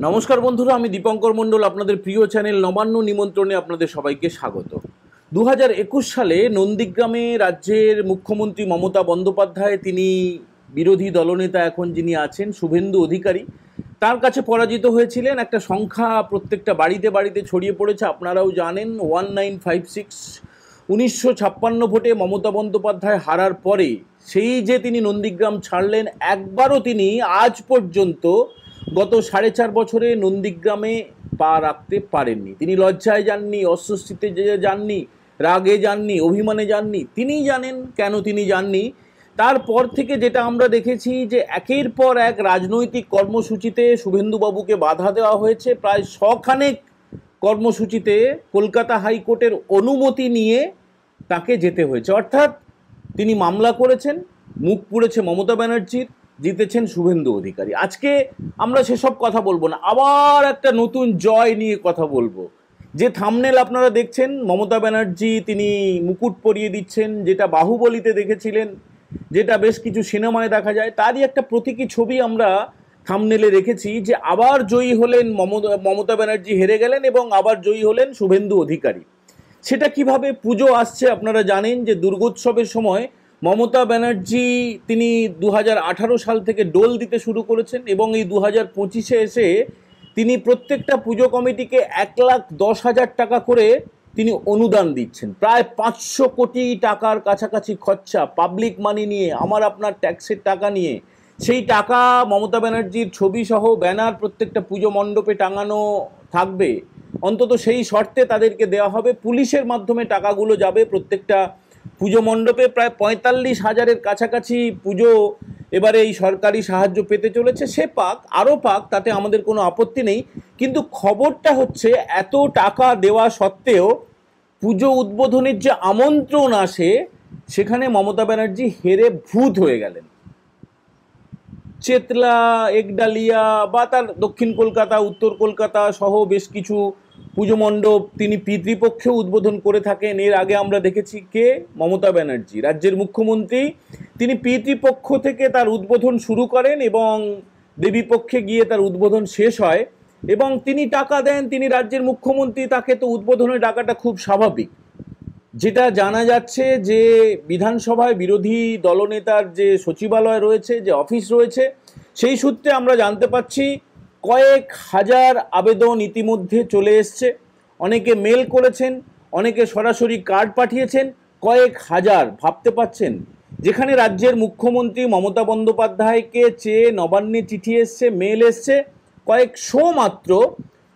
নমস্কার বন্ধুরা, আমি দীপঙ্কর মণ্ডল, আপনাদের প্রিয় চ্যানেল নবান্ন নিমন্ত্রণে আপনাদের সবাইকে স্বাগত। 2021 সালে নন্দীগ্রামে রাজ্যের মুখ্যমন্ত্রী মমতা বন্দ্যোপাধ্যায়, তিনি বিরোধী দলনেতা এখন যিনি আছেন শুভেন্দু অধিকারী, তার কাছে পরাজিত হয়েছিলেন। একটা সংখ্যা প্রত্যেকটা বাড়িতে বাড়িতে ছড়িয়ে পড়েছে, আপনারাও জানেন 1956। 1956 ভোটে মমতা বন্দ্যোপাধ্যায় হারার পরে সেই যে তিনি নন্দীগ্রাম ছাড়লেন, একবারও তিনি আজ পর্যন্ত গত 4.5 বছরে নন্দীগ্রামে পা রাখতে পারেননি। তিনি লজ্জায় যাননি, অস্বস্তিতে যাননি, রাগে যাননি, অভিমানে যাননি। তিনিই জানেন কেন তিনি যাননি। তারপর থেকে যেটা আমরা দেখেছি যে একের পর এক রাজনৈতিক কর্মসূচিতে শুভেন্দুবাবুকে বাধা দেওয়া হয়েছে। প্রায় 100 কর্মসূচিতে কলকাতা হাইকোর্টের অনুমতি নিয়ে তাকে যেতে হয়েছে। অর্থাৎ তিনি মামলা করেছেন, মুখ পুড়েছে মমতা ব্যানার্জির, জিতেছেন শুভেন্দু অধিকারী। আজকে আমরা সেসব কথা বলবো না, আবার একটা নতুন জয় নিয়ে কথা বলবো। যে থাম্বনেল আপনারা দেখছেন, মমতা ব্যানার্জি তিনি মুকুট পরিয়ে দিচ্ছেন, যেটা বাহুবলীতে দেখেছিলেন, যেটা বেশ কিছু সিনেমায় দেখা যায়, তারই একটা প্রতীকী ছবি আমরা থাম্বনেলে রেখেছি। যে আবার জয়ী হলেন মমতা ব্যানার্জি, হেরে গেলেন, এবং আবার জয়ী হলেন শুভেন্দু অধিকারী। সেটা কিভাবে? পুজো আসছে, আপনারা জানেন যে দুর্গোৎসবের সময় মমতা ব্যানার্জি তিনি 2018 সাল থেকে ডোল দিতে শুরু করেছেন, এবং এই 2025-এ এসে তিনি প্রত্যেকটা পুজো কমিটিকে 1,10,000 টাকা করে তিনি অনুদান দিচ্ছেন। প্রায় 500 কোটি টাকার কাছাকাছি খরচা, পাবলিক মানি নিয়ে, আমার আপনার ট্যাক্সের টাকা নিয়ে। সেই টাকা মমতা ব্যানার্জির ছবি সহ ব্যানার প্রত্যেকটা পুজো মণ্ডপে টাঙানো থাকবে, অন্তত সেই শর্তে তাদেরকে দেওয়া হবে। পুলিশের মাধ্যমে টাকাগুলো যাবে প্রত্যেকটা পুজো মণ্ডপে। প্রায় 45,000-এর কাছাকাছি পুজো এবারে এই সরকারি সাহায্য পেতে চলেছে। সে পাক, আরও পাক, তাতে আমাদের কোনো আপত্তি নেই। কিন্তু খবরটা হচ্ছে, এত টাকা দেওয়া সত্ত্বেও পুজো উদ্বোধনের যে আমন্ত্রণ আসে, সেখানে মমতা ব্যানার্জি হেরে ভূত হয়ে গেলেন। চেতলা, একডালিয়া বা তার দক্ষিণ কলকাতা, উত্তর কলকাতা সহ বেশ কিছু পুজো মণ্ডপ তিনি পিতৃপক্ষেও উদ্বোধন করে থাকেন। এর আগে আমরা দেখেছি কে? মমতা ব্যানার্জি, রাজ্যের মুখ্যমন্ত্রী, তিনি পিতৃপক্ষ থেকে তার উদ্বোধন শুরু করেন এবং দেবীপক্ষে গিয়ে তার উদ্বোধন শেষ হয়, এবং তিনি টাকা দেন। তিনি রাজ্যের মুখ্যমন্ত্রী, তাকে তো উদ্বোধনে ডাকাটা খুব স্বাভাবিক। যেটা জানা যাচ্ছে যে বিধানসভায় বিরোধী দলনেতার যে সচিবালয় রয়েছে, যে অফিস রয়েছে, সেই সূত্রে আমরা জানতে পাচ্ছি কয়েক হাজার আবেদন ইতিমধ্যে চলে এসছে। অনেকে মেল করেছেন, অনেকে সরাসরি কার্ড পাঠিয়েছেন। কয়েক হাজার, ভাবতে পাচ্ছেন? যেখানে রাজ্যের মুখ্যমন্ত্রী মমতা বন্দ্যোপাধ্যায়কে চেয়ে নবান্নে চিঠি এসছে, মেল এসছে কয়েকশো মাত্র,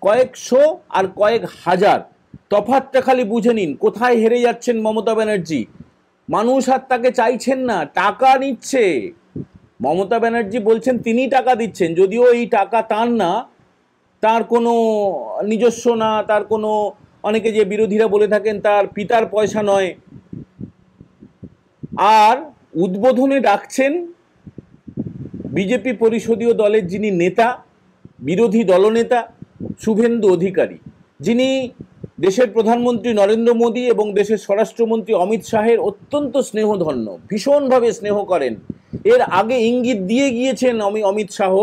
কয়েকশো আর কয়েক হাজার। তফাৎটা খালি বুঝে নিন, কোথায় হেরে যাচ্ছেন মমতা ব্যানার্জি। মানুষ আর তাকে চাইছেন না, টাকা নিচ্ছে। মমতা ব্যানার্জি বলছেন তিনি টাকা দিচ্ছেন, যদিও এই টাকা তার না, তার কোনো নিজস্ব না, তার কোনো, অনেকে যে বিরোধীরা বলে থাকেন তার পিতার পয়সা নয়। আর উদ্বোধনে ডাকছেন বিজেপি পরিষদীয় দলের যিনি নেতা, বিরোধী দলনেতা শুভেন্দু অধিকারী, যিনি দেশের প্রধানমন্ত্রী নরেন্দ্র মোদী এবং দেশের স্বরাষ্ট্রমন্ত্রী অমিত শাহের অত্যন্ত স্নেহধন্য, ভীষণভাবে স্নেহ করেন। এর আগে ইঙ্গিত দিয়ে গিয়েছেন অমিত শাহ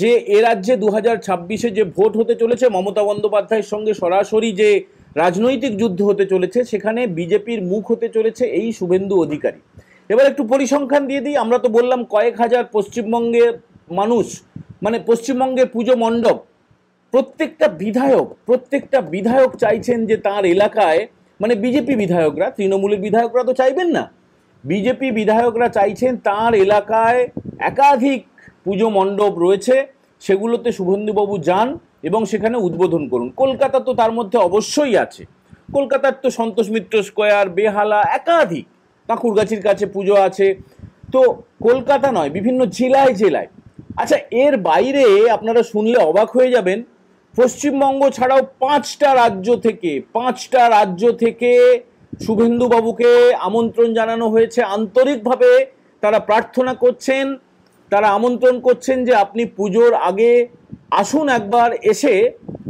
যে এ রাজ্যে 2026-এ যে ভোট হতে চলেছে, মমতা বন্দ্যোপাধ্যায়ের সঙ্গে সরাসরি যে রাজনৈতিক যুদ্ধ হতে চলেছে, সেখানে বিজেপির মুখ হতে চলেছে এই শুভেন্দু অধিকারী। এবার একটু পরিসংখ্যান দিয়ে দিই। আমরা তো বললাম কয়েক হাজার পশ্চিমবঙ্গের মানুষ, মানে পশ্চিমবঙ্গের পুজো মণ্ডপ, প্রত্যেকটা বিধায়ক চাইছেন যে তার এলাকায়, মানে বিজেপি বিধায়করা, তৃণমূলের বিধায়করা তো চাইবেন না, বিজেপি বিধায়করা চাইছেন তার এলাকায় একাধিক পুজো মণ্ডপ রয়েছে, সেগুলোতে শুভেন্দুবাবু যান এবং সেখানে উদ্বোধন করুন। কলকাতা তো তার মধ্যে অবশ্যই আছে। কলকাতার তো সন্তোষ মিত্র স্কোয়ার, বেহালা, একাধিক, কাঁকুরগাছির কাছে পুজো আছে। তো কলকাতা নয়, বিভিন্ন জেলায় জেলায়। আচ্ছা, এর বাইরে আপনারা শুনলে অবাক হয়ে যাবেন, পশ্চিমবঙ্গ ছাড়াও 5টা রাজ্য থেকে শুভেন্দুবাবুকে আমন্ত্রণ জানানো হয়েছে। আন্তরিকভাবে তারা প্রার্থনা করছেন, তারা আমন্ত্রণ করছেন যে আপনি পুজোর আগে আসুন, একবার এসে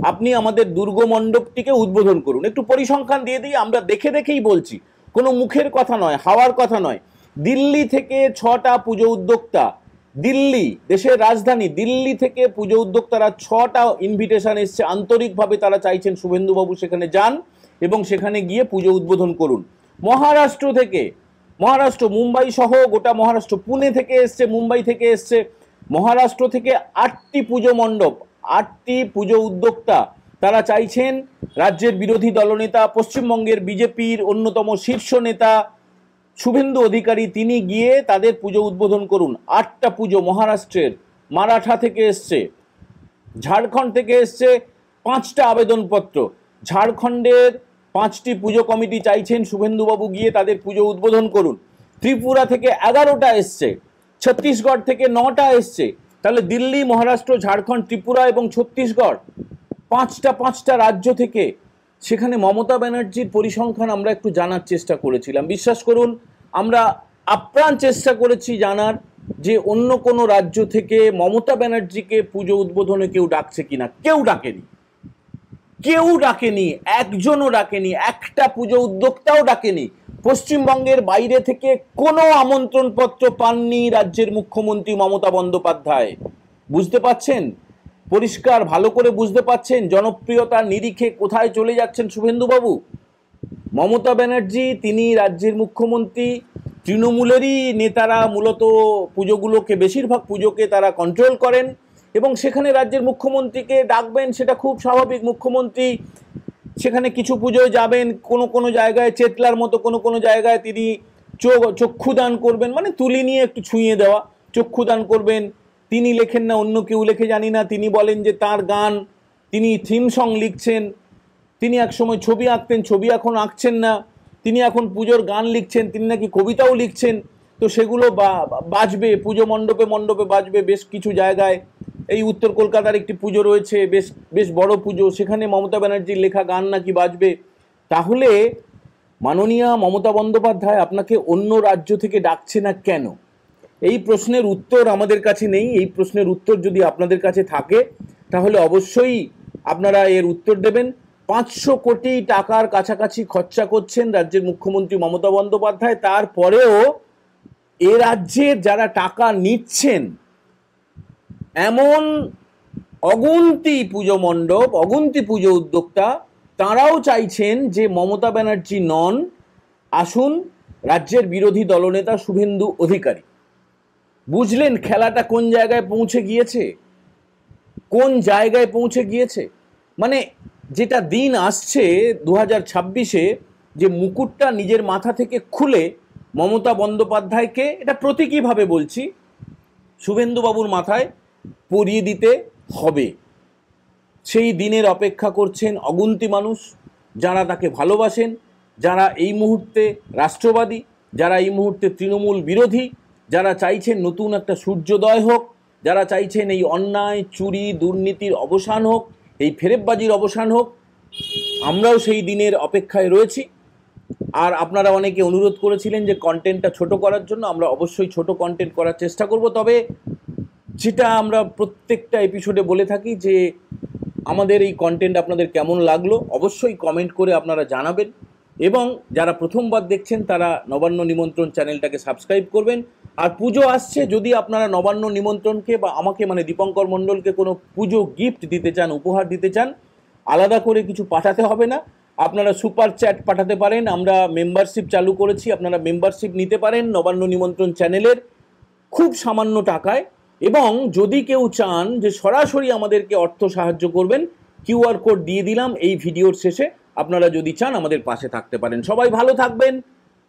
আপনি আমাদের দুর্গমণ্ডপটিকে উদ্বোধন করুন। একটু পরিসংখ্যান দিয়ে দিই, আমরা দেখেই বলছি, কোনো মুখের কথা নয়, হাওয়ার কথা নয়। দিল্লি থেকে 6টা পুজো উদ্যোক্তা, দিল্লি, দেশের রাজধানী দিল্লি থেকে পুজো উদ্যোক্তারা 6টা ইনভিটেশন এসছে, আন্তরিকভাবে তারা চাইছেন শুভেন্দুবাবু সেখানে যান এবং সেখানে গিয়ে পুজো উদ্বোধন করুন। মহারাষ্ট্র থেকে, মহারাষ্ট্র মুম্বাই সহ গোটা মহারাষ্ট্র, পুনে থেকে এসছে, মুম্বাই থেকে এসছে, মহারাষ্ট্র থেকে 8টি পুজো মণ্ডপ, 8টি পুজো উদ্যোক্তা তারা চাইছেন রাজ্যের বিরোধী দলনেতা, পশ্চিমবঙ্গের বিজেপির অন্যতম শীর্ষ নেতা শুভেন্দু অধিকারী তিনি গিয়ে তাদের পুজো উদ্বোধন করুন। 8টা পুজো মহারাষ্ট্রের, মারাঠা থেকে এসছে, ঝাড়খণ্ড থেকে এসছে 5টা আবেদনপত্র, ঝাড়খণ্ডের 5টি পুজো কমিটি চাইছেন শুভেন্দুবাবু গিয়ে তাদের পুজো উদ্বোধন করুন। ত্রিপুরা থেকে 11টা এসছে, ছত্তিশগড় থেকে 9টা এসছে। তাহলে দিল্লি, মহারাষ্ট্র, ঝাড়খণ্ড, ত্রিপুরা এবং ছত্তিশগড়, 5টা রাজ্য থেকে সেখানে মমতা ব্যানার্জির পরিসংখ্যান আমরা একটু জানার চেষ্টা করেছিলাম। বিশ্বাস করুন, আমরা আপ্রাণ চেষ্টা করেছি জানার যে অন্য কোনো রাজ্য থেকে মমতা ব্যানার্জিকে পুজো উদ্বোধনে কেউ ডাকছে কিনা। কেউ ডাকেনি, কেউ ডাকেনি, একজনও ডাকেনি, একটা পুজো উদ্যোক্তাও ডাকেনি। পশ্চিমবঙ্গের বাইরে থেকে কোনো আমন্ত্রণপত্র পাননি রাজ্যের মুখ্যমন্ত্রী মমতা বন্দ্যোপাধ্যায়। বুঝতে পাচ্ছেন? পরিষ্কার ভালো করে বুঝতে পাচ্ছেন জনপ্রিয়তার নিরিখে কোথায় চলে যাচ্ছেন শুভেন্দুবাবু? মমতা ব্যানার্জি তিনি রাজ্যের মুখ্যমন্ত্রী, তৃণমূলেরই নেতারা মূলত পুজোগুলোকে, বেশিরভাগ পুজোকে তারা কন্ট্রোল করেন এবং সেখানে রাজ্যের মুখ্যমন্ত্রীকে ডাকবেন সেটা খুব স্বাভাবিক। মুখ্যমন্ত্রী সেখানে কিছু পুজোয় যাবেন, কোনো জায়গায় চেতলার মতো কোনো জায়গায় তিনি চক্ষুদান করবেন, মানে তুলি নিয়ে একটু ছুঁয়ে দেওয়া, চক্ষুদান করবেন। তিনি লেখেন না, অন্য কেউ লেখে জানি না, তিনি বলেন যে তার গান, তিনি থিম সং লিখছেন, তিনি একসময় ছবি আঁকতেন, ছবি এখন আঁকছেন না, তিনি এখন পুজোর গান লিখছেন, তিনি নাকি কবিতাও লিখছেন। তো সেগুলো বাজবে পুজো মণ্ডপে মণ্ডপে বাজবে বেশ কিছু জায়গায়। এই উত্তর কলকাতার একটি পুজো রয়েছে, বেশ বড় পুজো, সেখানে মমতা ব্যানার্জির লেখা গান নাকি বাজবে। তাহলে মাননীয়া মমতা বন্দ্যোপাধ্যায় আপনাকে অন্য রাজ্য থেকে ডাকছে না কেন? এই প্রশ্নের উত্তর আমাদের কাছে নেই। এই প্রশ্নের উত্তর যদি আপনাদের কাছে থাকে তাহলে অবশ্যই আপনারা এর উত্তর দেবেন। 500 কোটি টাকার কাছাকাছি খরচা করছেন রাজ্যের মুখ্যমন্ত্রী মমতা বন্দ্যোপাধ্যায়, তারপরেও এ রাজ্যের যারা টাকা নিচ্ছেন এমন অগুন্তি পুজো মণ্ডপ, অগুন্তি পুজো উদ্যোক্তা, তারাও চাইছেন যে মমতা ব্যানার্জি নন, আসুন রাজ্যের বিরোধী দলনেতা শুভেন্দু অধিকারী। বুঝলেন খেলাটা কোন জায়গায় পৌঁছে গিয়েছে? কোন জায়গায় পৌঁছে গিয়েছে? মানে যেটা দিন আসছে 2026-এ, যে মুকুটটা নিজের মাথা থেকে খুলে মমতা বন্দ্যোপাধ্যায়কে, এটা প্রতীকীভাবে বলছি, শুভেন্দুবাবুর মাথায় পরিয়ে দিতে হবে। সেই দিনের অপেক্ষা করছেন অগুন্তি মানুষ, যারা তাকে ভালোবাসেন, যারা এই মুহূর্তে রাষ্ট্রবাদী, যারা এই মুহূর্তে তৃণমূল বিরোধী, যারা চাইছেন নতুন একটা সূর্যোদয় হোক, যারা চাইছেন এই অন্যায়, চুরি, দুর্নীতির অবসান হোক, এই ফেরেববাজির অবসান হোক। আমরাও সেই দিনের অপেক্ষায় রয়েছি। আর আপনারা অনেকে অনুরোধ করেছিলেন যে কন্টেন্টটা ছোট করার জন্য, আমরা অবশ্যই ছোট কন্টেন্ট করার চেষ্টা করব। তবে যেটা আমরা প্রত্যেকটা এপিসোডে বলে থাকি যে আমাদের এই কন্টেন্ট আপনাদের কেমন লাগলো অবশ্যই কমেন্ট করে আপনারা জানাবেন, এবং যারা প্রথমবার দেখছেন তারা নবান্ন নিমন্ত্রণ চ্যানেলটাকে সাবস্ক্রাইব করবেন। আর পুজো আসছে, যদি আপনারা নবান্ন নিমন্ত্রণকে বা আমাকে মানে দীপঙ্কর মণ্ডলকে কোনো পুজো গিফট দিতে চান, উপহার দিতে চান, আলাদা করে কিছু পাঠাতে হবে না, আপনারা সুপার চ্যাট পাঠাতে পারেন। আমরা মেম্বারশিপ চালু করেছি, আপনারা মেম্বারশিপ নিতে পারেন নবান্ন নিমন্ত্রণ চ্যানেলের খুব সামান্য টাকায়। এবং যদি কেউ চান যে সরাসরি আমাদেরকে অর্থ সাহায্য করবেন, কিউআর কোড দিয়ে দিলাম এই ভিডিওর শেষে, আপনারা যদি চান আমাদের পাশে থাকতে পারেন। সবাই ভালো থাকবেন,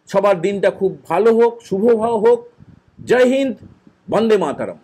সবার দিনটা খুব ভালো হোক, শুভ হোক। জয় হিন্দ, বন্দে মাতরম।